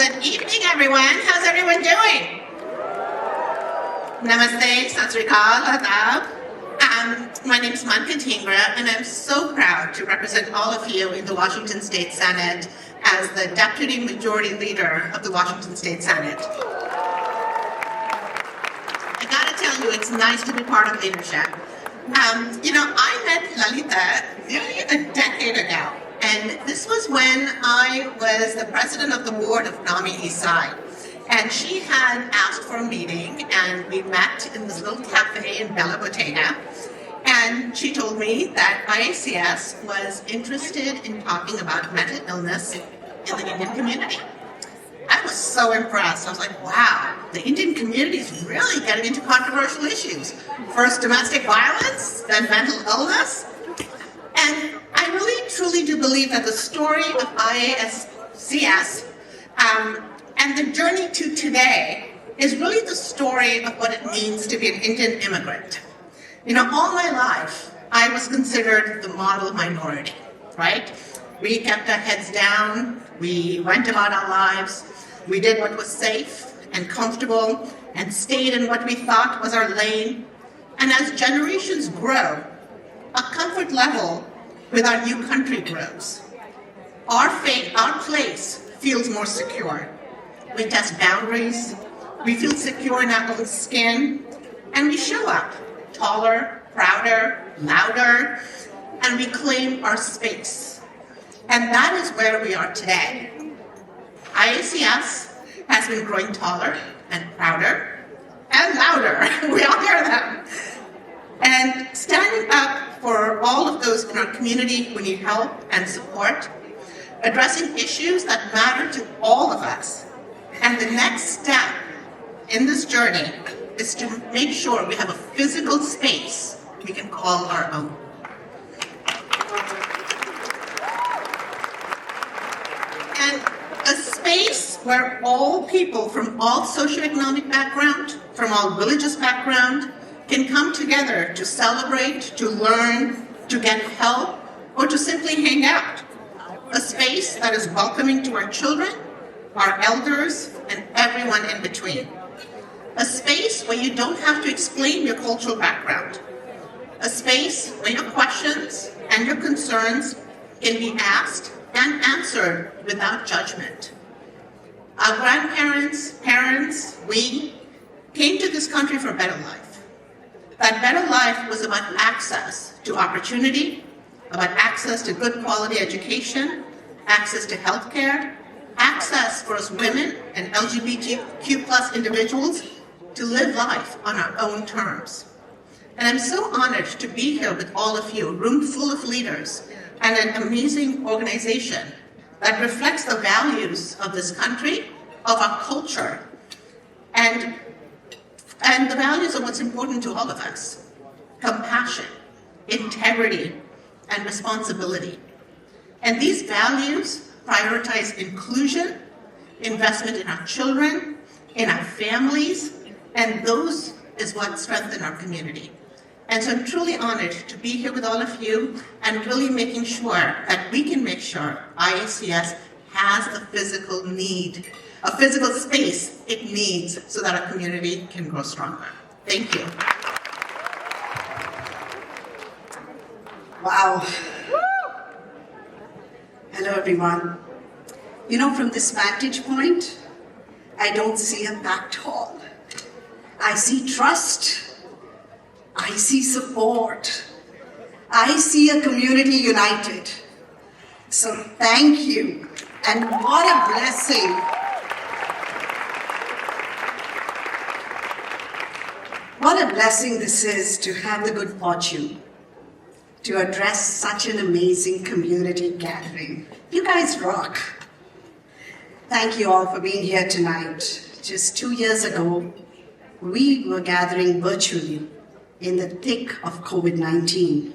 Good evening, everyone. How's everyone doing? Namaste, Sat Sri Akal, Adab. My name is Manka Dhingra, and I'm so proud to represent all of you in the Washington State Senate as the Deputy Majority Leader of the Washington State Senate. I gotta tell you, it's nice to be part of leadership. I met Lalita nearly a decade ago, and this was when I was the president of the board of NAMI Eastside. And she had asked for a meeting, and we met in this little cafe in Bella Bottega. And she told me that IACS was interested in talking about mental illness in the Indian community. I was so impressed. I was like, wow, the Indian community is really getting into controversial issues. First domestic violence, then mental illness. And I really, truly do believe that the story of IACS and the journey to today is really the story of what it means to be an Indian immigrant. All my life, I was considered the model minority, right? We kept our heads down, we went about our lives, we did what was safe and comfortable and stayed in what we thought was our lane. And as generations grow, our comfort level with our new country grows. Our place feels more secure. We test boundaries, we feel secure in our own skin, and we show up taller, prouder, louder, and we claim our space. And that is where we are today. IACS has been growing taller and prouder and louder. We all hear them. And standing up for all of those in our community who need help and support, addressing issues that matter to all of us. And the next step in this journey is to make sure we have a physical space we can call our own. And a space where all people from all socioeconomic background, from all religious background, can come together to celebrate, to learn, to get help, or to simply hang out. A space that is welcoming to our children, our elders, and everyone in between. A space where you don't have to explain your cultural background. A space where your questions and your concerns can be asked and answered without judgment. Our grandparents, parents, we came to this country for a better life. That better life was about access to opportunity, about access to good quality education, access to healthcare, access for us women and LGBTQ+ individuals to live life on our own terms. And I'm so honored to be here with all of you, a room full of leaders, and an amazing organization that reflects the values of this country, of our culture, and the values of what's important to all of us: compassion, integrity, and responsibility. And these values prioritize inclusion, investment in our children, in our families, and those is what strengthen our community. And so I'm truly honored to be here with all of you and really making sure that we can make sure IACS has a physical space it needs so that our community can grow stronger. Thank you. Wow. Hello, everyone. From this vantage point, I don't see a packed hall. I see trust. I see support. I see a community united. So thank you. And what a blessing. What a blessing this is to have the good fortune to address such an amazing community gathering. You guys rock. Thank you all for being here tonight. Just 2 years ago, we were gathering virtually in the thick of COVID-19.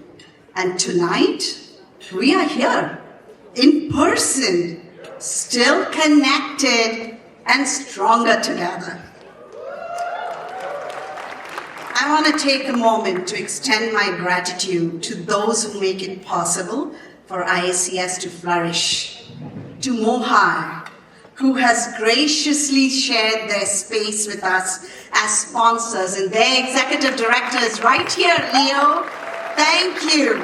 And tonight, we are here in person, still connected and stronger together. I want to take a moment to extend my gratitude to those who make it possible for IACS to flourish, to Mohai, who has graciously shared their space with us as sponsors, and their executive director is right here, Leo. Thank you.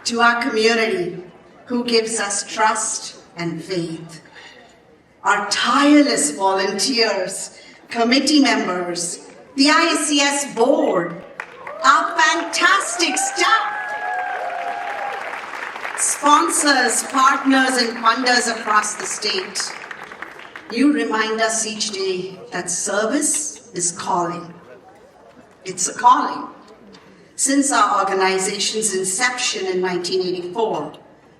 To our community, who gives us trust and faith. Our tireless volunteers, committee members, the IACS board, our fantastic staff, sponsors, partners, and funders across the state. You remind us each day that service is calling. It's a calling. Since our organization's inception in 1984,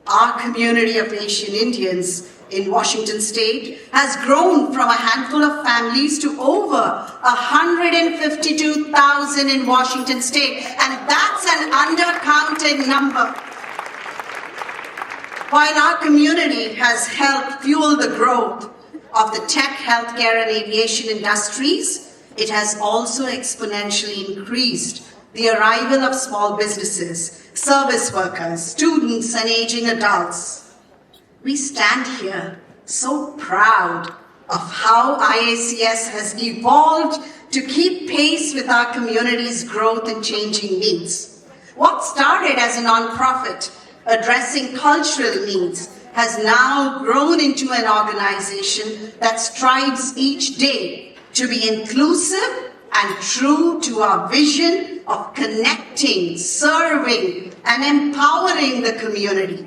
our community of Asian Indians in Washington state has grown from a handful of families to over 152,000 in Washington state, and that's an undercounted number. While our community has helped fuel the growth of the tech, healthcare, and aviation industries, it has also exponentially increased the arrival of small businesses, service workers, students, and aging adults. We stand here so proud of how IACS has evolved to keep pace with our community's growth and changing needs. What started as a nonprofit addressing cultural needs has now grown into an organization that strives each day to be inclusive and true to our vision of connecting, serving, and empowering the community.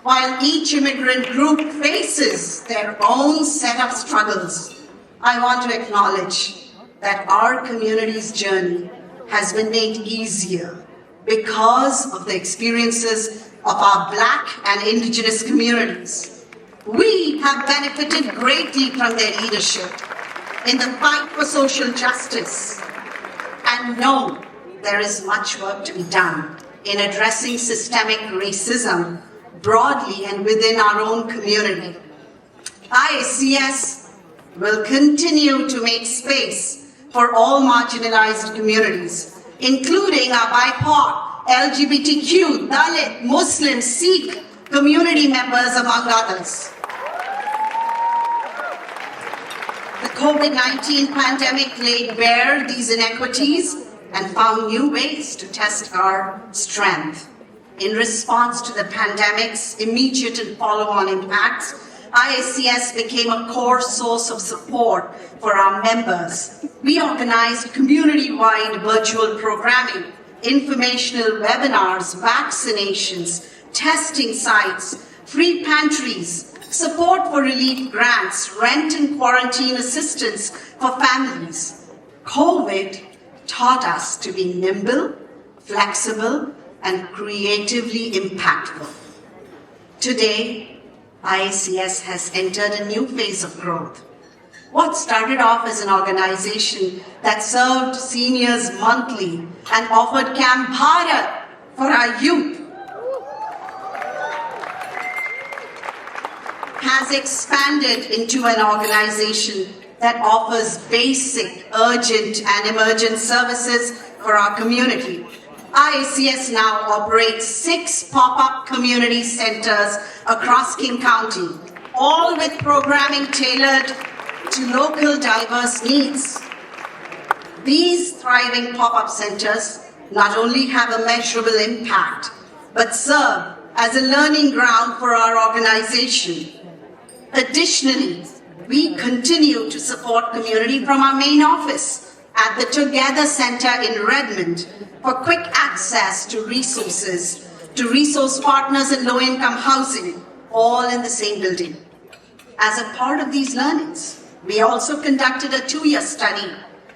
While each immigrant group faces their own set of struggles, I want to acknowledge that our community's journey has been made easier because of the experiences of our Black and Indigenous communities. We have benefited greatly from their leadership in the fight for social justice, and know there is much work to be done in addressing systemic racism broadly and within our own community. IACS will continue to make space for all marginalized communities, including our BIPOC, LGBTQ, Dalit, Muslim, Sikh community members, among others. The COVID-19 pandemic laid bare these inequities and found new ways to test our strength. In response to the pandemic's immediate and follow-on impacts, IACS became a core source of support for our members. We organized community-wide virtual programming, informational webinars, vaccinations, testing sites, free pantries, support for relief grants, rent and quarantine assistance for families. COVID taught us to be nimble, flexible, and creatively impactful. Today, IACS has entered a new phase of growth. What started off as an organization that served seniors monthly and offered Camp Bharat for our youth has expanded into an organization that offers basic, urgent, and emergent services for our community. IACS now operates 6 pop-up community centers across King County, all with programming tailored to local diverse needs. These thriving pop-up centers not only have a measurable impact, but serve as a learning ground for our organization. Additionally, we continue to support community from our main office at the Together Center in Redmond for quick access to resources, to resource partners in low-income housing, all in the same building. As a part of these learnings, we also conducted a 2-year study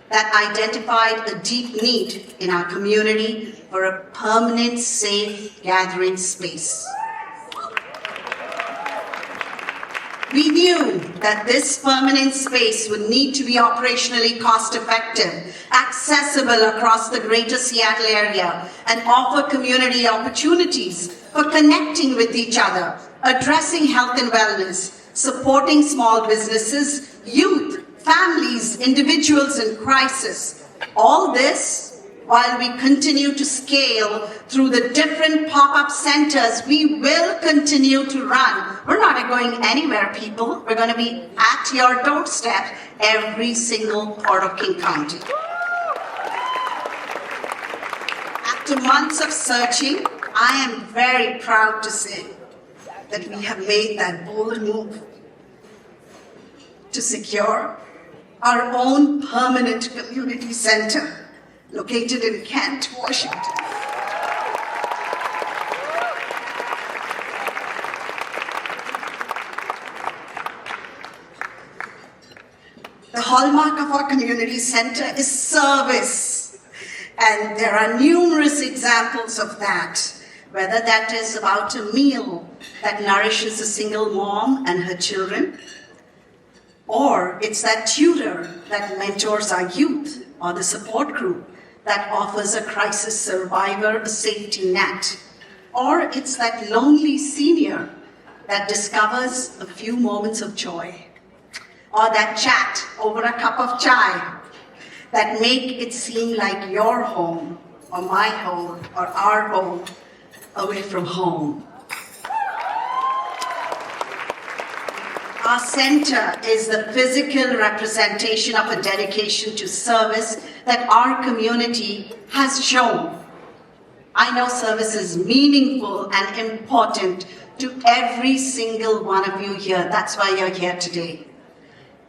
that identified a deep need in our community for a permanent, safe gathering space. We knew that this permanent space would need to be operationally cost-effective, accessible across the greater Seattle area, and offer community opportunities for connecting with each other, addressing health and wellness, supporting small businesses, youth, families, individuals in crisis. All this While we continue to scale through the different pop-up centers, we will continue to run. We're not going anywhere, people. We're going to be at your doorstep every single part of King County. After months of searching, I am very proud to say that we have made that bold move to secure our own permanent community center located in Kent, Washington. The hallmark of our community center is service, and there are numerous examples of that, whether that is about a meal that nourishes a single mom and her children, or it's that tutor that mentors our youth, or the support group that offers a crisis survivor a safety net, or it's that lonely senior that discovers a few moments of joy, or that chat over a cup of chai that make it seem like your home, or my home, or our home, away from home. Our center is the physical representation of a dedication to service that our community has shown. I know service is meaningful and important to every single one of you here. That's why you're here today.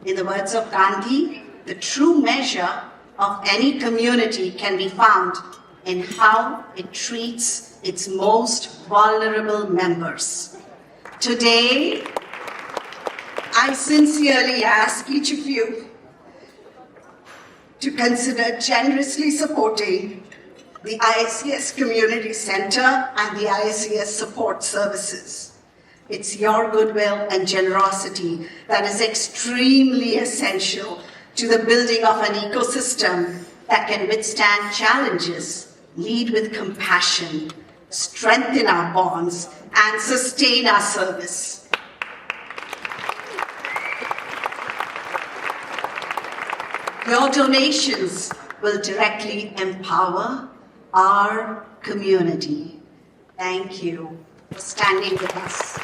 In the words of Gandhi, the true measure of any community can be found in how it treats its most vulnerable members. Today, I sincerely ask each of you to consider generously supporting the IACS Community Center and the IACS support services. It's your goodwill and generosity that is extremely essential to the building of an ecosystem that can withstand challenges, lead with compassion, strengthen our bonds, and sustain our service. Your donations will directly empower our community. Thank you for standing with us.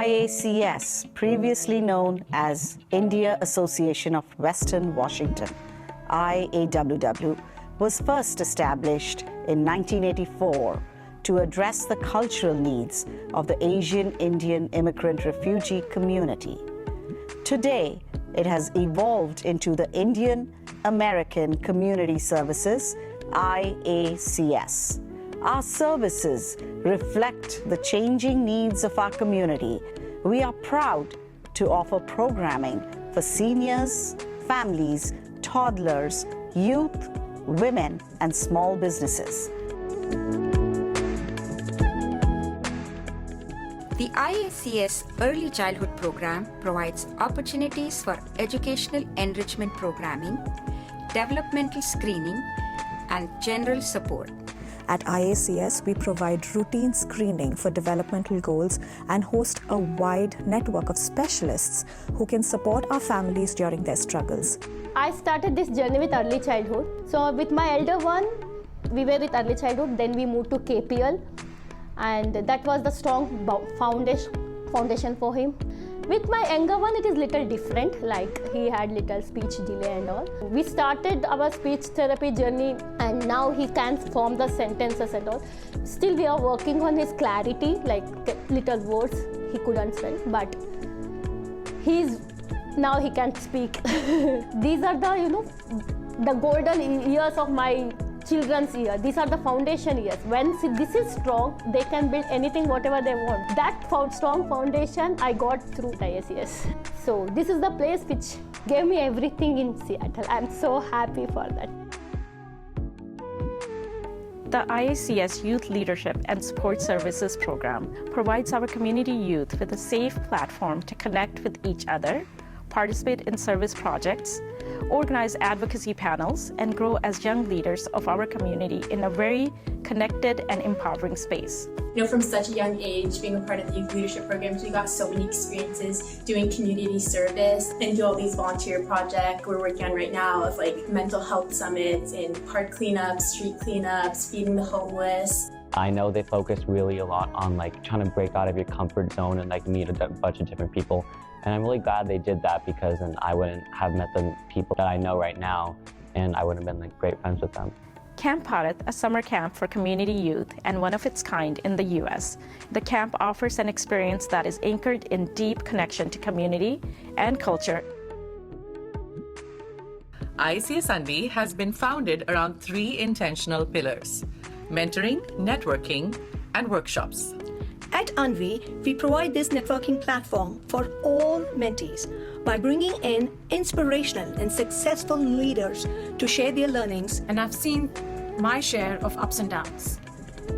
IACS, previously known as India Association of Western Washington, IAWW, was first established in 1984 to address the cultural needs of the Asian Indian Immigrant Refugee community. Today, it has evolved into the Indian American Community Services, IACS. Our services reflect the changing needs of our community. We are proud to offer programming for seniors, families, toddlers, youth, women, and small businesses. The IACS Early Childhood Program provides opportunities for educational enrichment programming, developmental screening, and general support. At IACS, we provide routine screening for developmental goals and host a wide network of specialists who can support our families during their struggles. I started this journey with early childhood. So with my elder one, we were with early childhood, then we moved to KPL, and that was the strong foundation for him. With my younger one, it is little different, like he had little speech delay and all. We started our speech therapy journey and now he can form the sentences and all. Still we are working on his clarity, like little words he couldn't spell, but now he can speak. These are the, the golden years of my children's year. These are the foundation years. When this is strong, they can build anything, whatever they want. That strong foundation I got through IACS. So this is the place which gave me everything in Seattle. I'm so happy for that. The IACS Youth Leadership and Support Services Program provides our community youth with a safe platform to connect with each other, participate in service projects, organize advocacy panels, and grow as young leaders of our community in a very connected and empowering space. From such a young age, being a part of the youth leadership programs, we got so many experiences doing community service and do all these volunteer projects we're working on right now of like mental health summits and park cleanups, street cleanups, feeding the homeless. I know they focus really a lot on like trying to break out of your comfort zone and like meet a bunch of different people. And I'm really glad they did that because then I wouldn't have met the people that I know right now and I would have been like great friends with them. Camp Bharat, a summer camp for community youth and one of its kind in the US. The camp offers an experience that is anchored in deep connection to community and culture. IACS Anvi has been founded around 3 intentional pillars: mentoring, networking, and workshops. At Anvi, we provide this networking platform for all mentees by bringing in inspirational and successful leaders to share their learnings. And I've seen my share of ups and downs.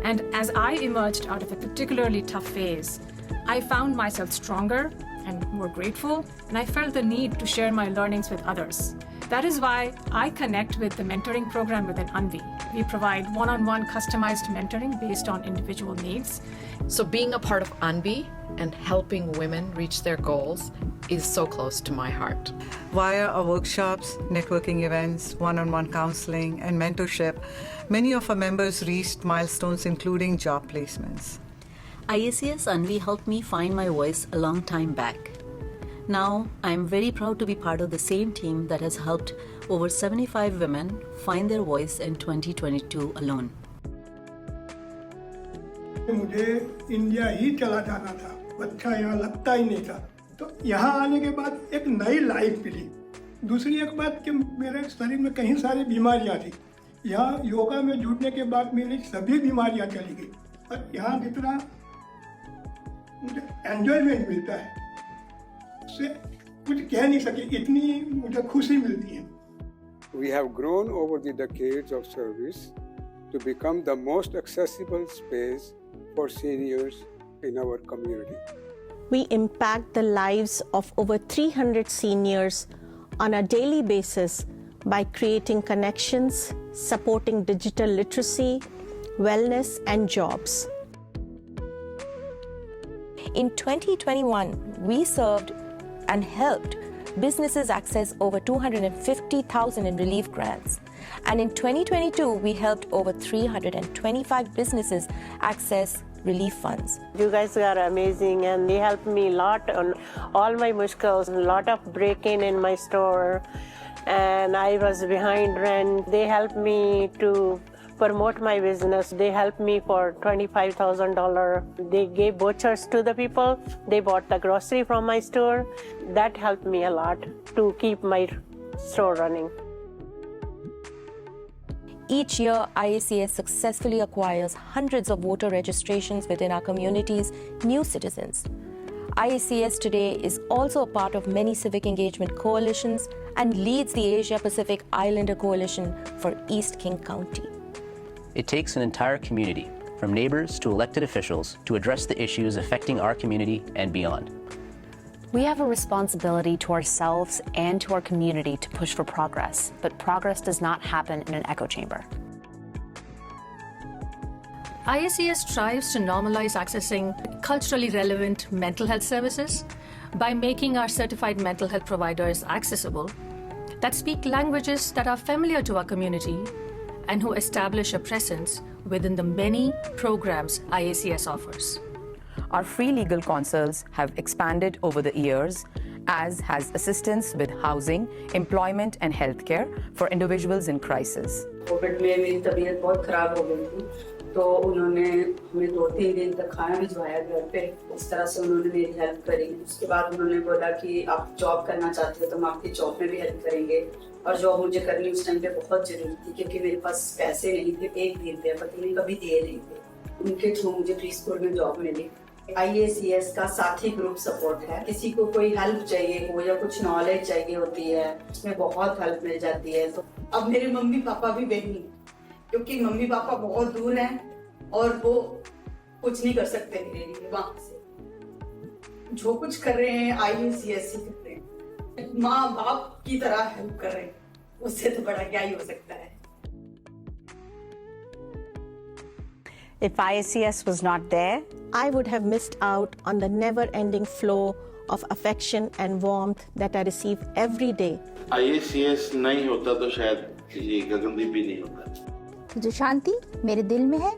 And as I emerged out of a particularly tough phase, I found myself stronger and more grateful, and I felt the need to share my learnings with others. That is why I connect with the mentoring program within Anvi. We provide one-on-one customized mentoring based on individual needs. So being a part of Anvi and helping women reach their goals is so close to my heart. Via our workshops, networking events, one-on-one counseling, and mentorship, many of our members reached milestones including job placements. IACS Anvi helped me find my voice a long time back. Now, I'm very proud to be part of the same team that has helped over 75 women find their voice in 2022 alone. मुझे India ही चला जाना था, अच्छा यहाँ लगता ही नहीं था। तो यहाँ आने के बाद एक नई लाइफ मिली। दूसरी एक बात कि मेरे शरीर में कई सारी बीमारियाँ थी। यहाँ योगा में जुड़ने के बाद मेरी सभी बीमारियाँ चली गई। और यहाँ जितना मुझे एंजॉयमेंट मिलता है, उससे कुछ कह नहीं सके, इतनी मुझे खुशी मिलती है। We have grown over the decades of service to become the most accessible space for seniors in our community. We impact the lives of over 300 seniors on a daily basis by creating connections, supporting digital literacy, wellness, and jobs. In 2021, we served and helped businesses access over 250,000 in relief grants. And in 2022, we helped over 325 businesses access relief funds. You guys are amazing and they helped me a lot on all my mushkils, a lot of break-in in my store, and I was behind rent. They helped me to promote my business. They helped me for $25,000. They gave vouchers to the people. They bought the grocery from my store. That helped me a lot to keep my store running. Each year, IACS successfully acquires hundreds of voter registrations within our community's new citizens. IACS today is also a part of many civic engagement coalitions and leads the Asia-Pacific Islander Coalition for East King County. It takes an entire community, from neighbors to elected officials, to address the issues affecting our community and beyond. We have a responsibility to ourselves and to our community to push for progress, but progress does not happen in an echo chamber. IACS strives to normalize accessing culturally relevant mental health services by making our certified mental health providers accessible that speak languages that are familiar to our community and who establish a presence within the many programs IACS offers. Our free legal consults have expanded over the years, as has assistance with housing, employment and healthcare for individuals in crisis. Covid में मेरी तबीयत बहुत खराब हो गई थी, तो उन्होंने हमें 2-3 दिन तक खाना भिजवाया घर पे। इस तरह से उन्होंने मेरी हेल्प करी। उसके बाद उन्होंने बोला कि आप जॉब करना चाहते हो तो हम आपकी जॉब में भी हेल्प करेंगे। और जॉब मुझे करनी उस टाइम पे बहुत जरूरी थी क्योंकि मेरे पास पैसे नहीं थे, 1 दिन पे पति ने कभी दिए नहीं थे। उनके थ्रू मुझे प्री स्कूल में जॉब मिली। IACS का साथी ग्रुप सपोर्ट है। किसी को कोई हेल्प चाहिए हो या कुछ नॉलेज चाहिए होती है, उसमें बहुत हेल्प मिल जाती है। तो अब मेरे मम्मी पापा भी वही, क्योंकि मम्मी पापा बहुत दूर हैं और वो कुछ नहीं कर सकते मेरे लिए वहां से। जो कुछ कर रहे हैं IACS ही कर रहे हैं। माँ बाप की तरह हेल्प कर रहे हैं, उससे तो बड़ा क्या ही हो सकता है. If IACS was not there, I would have missed out on the never-ending flow of affection and warmth that I receive every day. IACS नहीं होता तो शायद ये गगनदीप भी नहीं होता. जो शांति मेरे दिल में है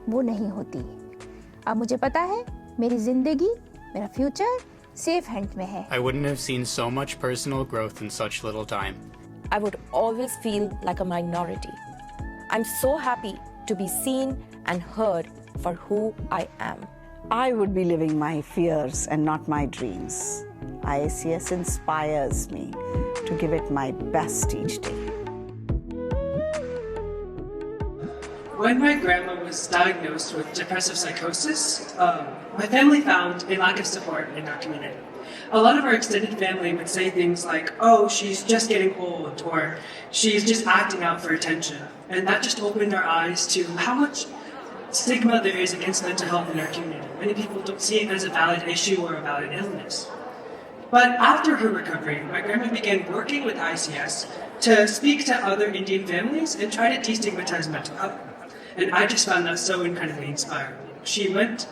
वो नहीं होती. अब मुझे पता है मेरी जिंदगी, मेरा फ्यूचर सेफ हैंड में है. I wouldn't have seen so much personal growth in such little time. I would always feel like a minority. I'm so happy to be seen and heard for who I am. I would be living my fears and not my dreams. IACS inspires me to give it my best each day. When my grandma was diagnosed with depressive psychosis, my family found a lack of support in our community. A lot of our extended family would say things like, oh, she's just getting old, or she's just acting out for attention. And that just opened our eyes to how much stigma there is against mental health in our community. Many people don't see it as a valid issue or a valid illness. But after her recovery, my grandma began working with IACS to speak to other Indian families and try to destigmatize mental health. And I just found that so incredibly inspiring. She went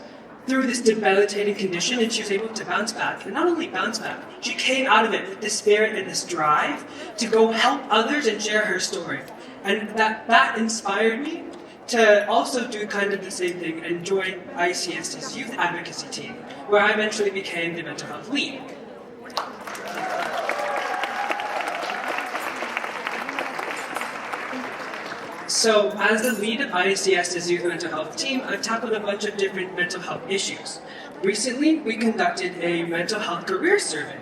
through this debilitating condition and she was able to bounce back. And not only bounce back, she came out of it with this spirit and this drive to go help others and share her story. And that inspired me to also do kind of the same thing and join IACS's youth advocacy team, where I eventually became the mental health lead. So, as the lead of IACS's youth mental health team, I've tackled a bunch of different mental health issues. Recently, we conducted a mental health career survey,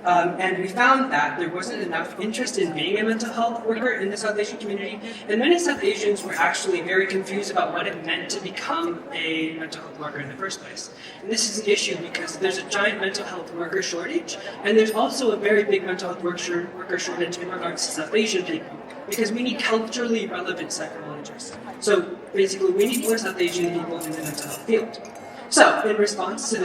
and we found that there wasn't enough interest in being a mental health worker in the South Asian community, and many South Asians were actually very confused about what it meant to become a mental health worker in the first place. And this is an issue because there's a giant mental health worker shortage, and there's also a very big mental health worker shortage in regards to South Asian people, because we need culturally relevant psychologists. So basically, we need more South Asian people in the mental health field. So, in response to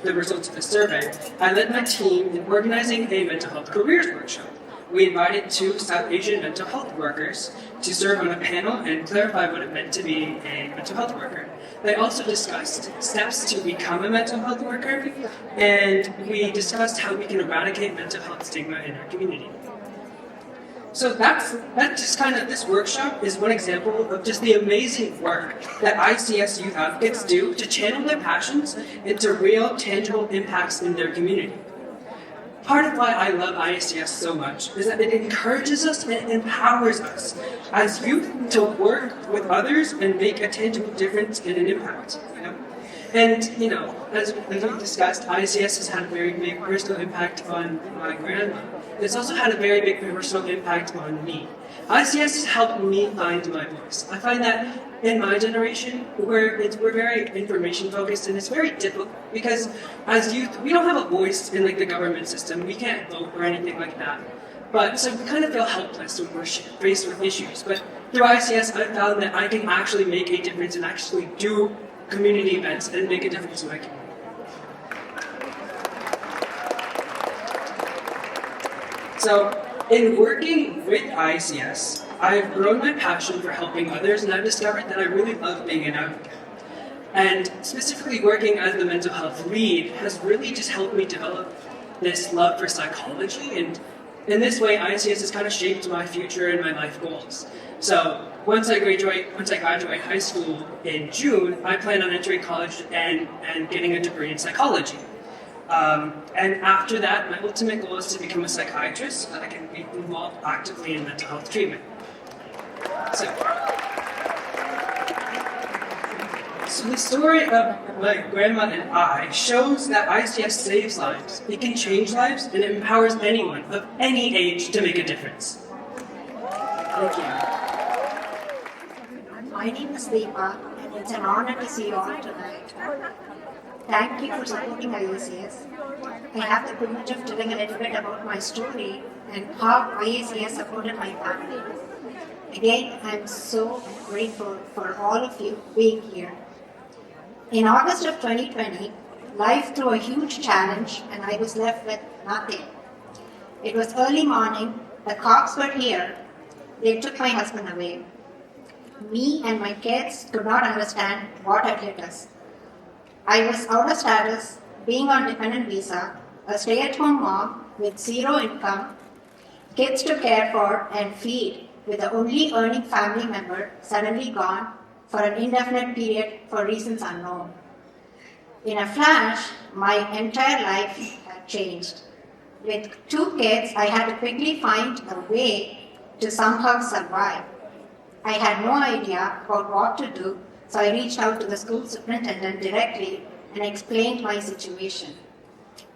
the results of the survey, I led my team in organizing a mental health careers workshop. We invited 2 South Asian mental health workers to serve on a panel and clarify what it meant to be a mental health worker. They also discussed steps to become a mental health worker, and we discussed how we can eradicate mental health stigma in our community. So that's just kind of, this workshop is one example of just the amazing work that ICS youth advocates do to channel their passions into real, tangible impacts in their community. Part of why I love IACS so much is that it encourages us and empowers us as youth to work with others and make a tangible difference and an impact. And, as we discussed, IACS has had a very big personal impact on my grandma. It's also had a very big personal impact on me. IACS has helped me find my voice. I find that in my generation, we're very information focused, and it's very difficult because as youth, we don't have a voice in the government system. We can't vote or anything like that. But so we kind of feel helpless when we're faced with issues. But through IACS, I found that I can actually make a difference and actually do community events and make a difference in my community. So, in working with IACS, I've grown my passion for helping others, and I've discovered that I really love being an advocate. And specifically working as the mental health lead has really just helped me develop this love for psychology, and in this way, IACS has kind of shaped my future and my life goals. So, once I graduate high school in June, I plan on entering college and getting a degree in psychology. And after that, my ultimate goal is to become a psychiatrist so that I can be involved actively in mental health treatment. So the story of my grandma and I shows that ICS saves lives, it can change lives, and it empowers anyone of any age to make a difference. Thank you. My name is Deepa, and it's an honor to see you all tonight. Thank you for supporting IACS. I have the privilege of telling a little bit about my story and how IACS supported my family. Again, I'm so grateful for all of you being here. In August of 2020, life threw a huge challenge and I was left with nothing. It was early morning. The cops were here. They took my husband away. Me and my kids could not understand what had hit us. I was out of status, being on dependent visa, a stay-at-home mom with zero income, kids to care for and feed, with the only earning family member suddenly gone for an indefinite period for reasons unknown. In a flash, my entire life had changed. With 2 kids, I had to quickly find a way to somehow survive. I had no idea about what to do, so I reached out to the school superintendent directly and explained my situation.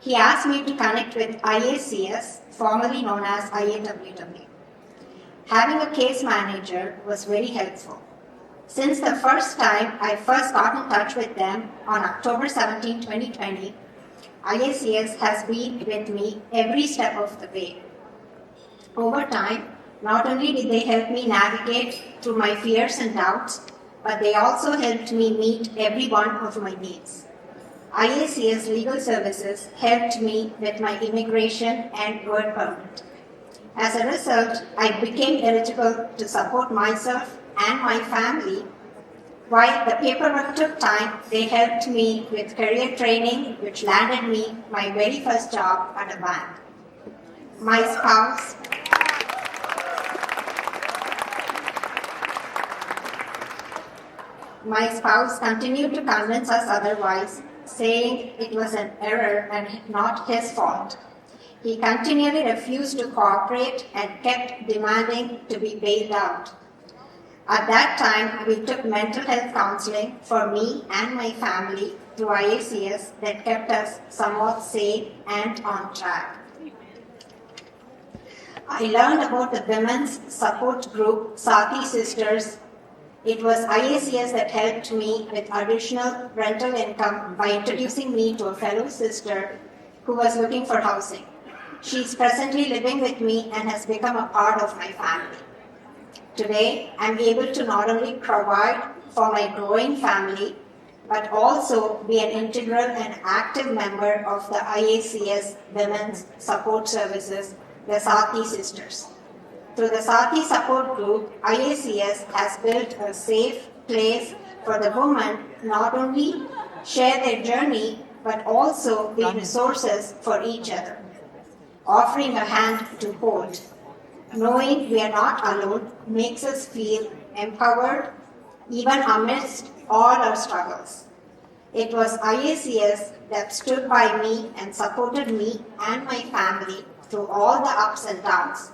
He asked me to connect with IACS, formerly known as IAWW. Having a case manager was very helpful. Since the first time I first got in touch with them on October 17, 2020, IACS has been with me every step of the way. Over time, not only did they help me navigate through my fears and doubts, but they also helped me meet every one of my needs. IACS Legal Services helped me with my immigration and work permit. As a result, I became eligible to support myself and my family. While the paperwork took time, they helped me with career training, which landed me my very first job at a bank. My spouse continued to convince us otherwise, saying it was an error and not his fault. He continually refused to cooperate and kept demanding to be bailed out. At that time, we took mental health counseling for me and my family through IACS that kept us somewhat sane and on track. I learned about the women's support group, Sati Sisters. It was IACS that helped me with additional rental income by introducing me to a fellow sister who was looking for housing. She's presently living with me and has become a part of my family. Today, I'm able to not only provide for my growing family, but also be an integral and active member of the IACS Women's Support Services, the Sati Sisters. Through the Sati Support Group, IACS has built a safe place for the women not only share their journey, but also be resources for each other, offering a hand to hold. Knowing we are not alone makes us feel empowered, even amidst all our struggles. It was IACS that stood by me and supported me and my family through all the ups and downs.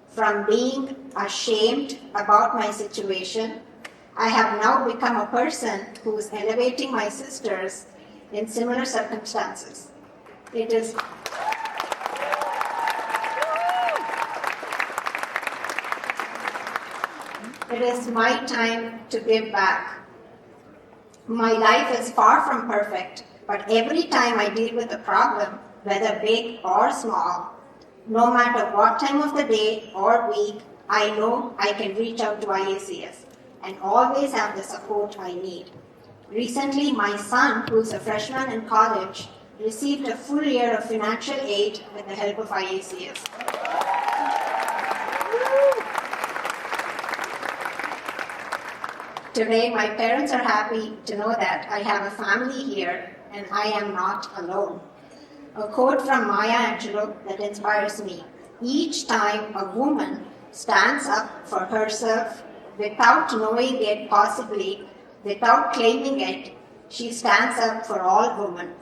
From being ashamed about my situation, I have now become a person who is elevating my sisters in similar circumstances. It is my time to give back. My life is far from perfect, but every time I deal with a problem, whether big or small, no matter what time of the day or week, I know I can reach out to IACS and always have the support I need. Recently, my son, who's a freshman in college, received a full year of financial aid with the help of IACS. Today, my parents are happy to know that I have a family here and I am not alone. A quote from Maya Angelou that inspires me. Each time a woman stands up for herself without knowing it possibly, without claiming it, she stands up for all women.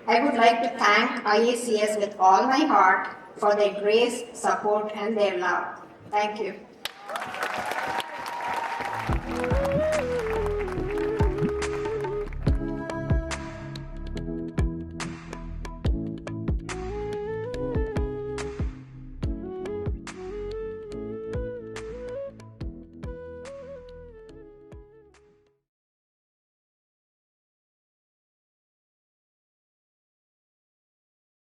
I would like to thank IACS with all my heart for their grace, support, and their love. Thank you.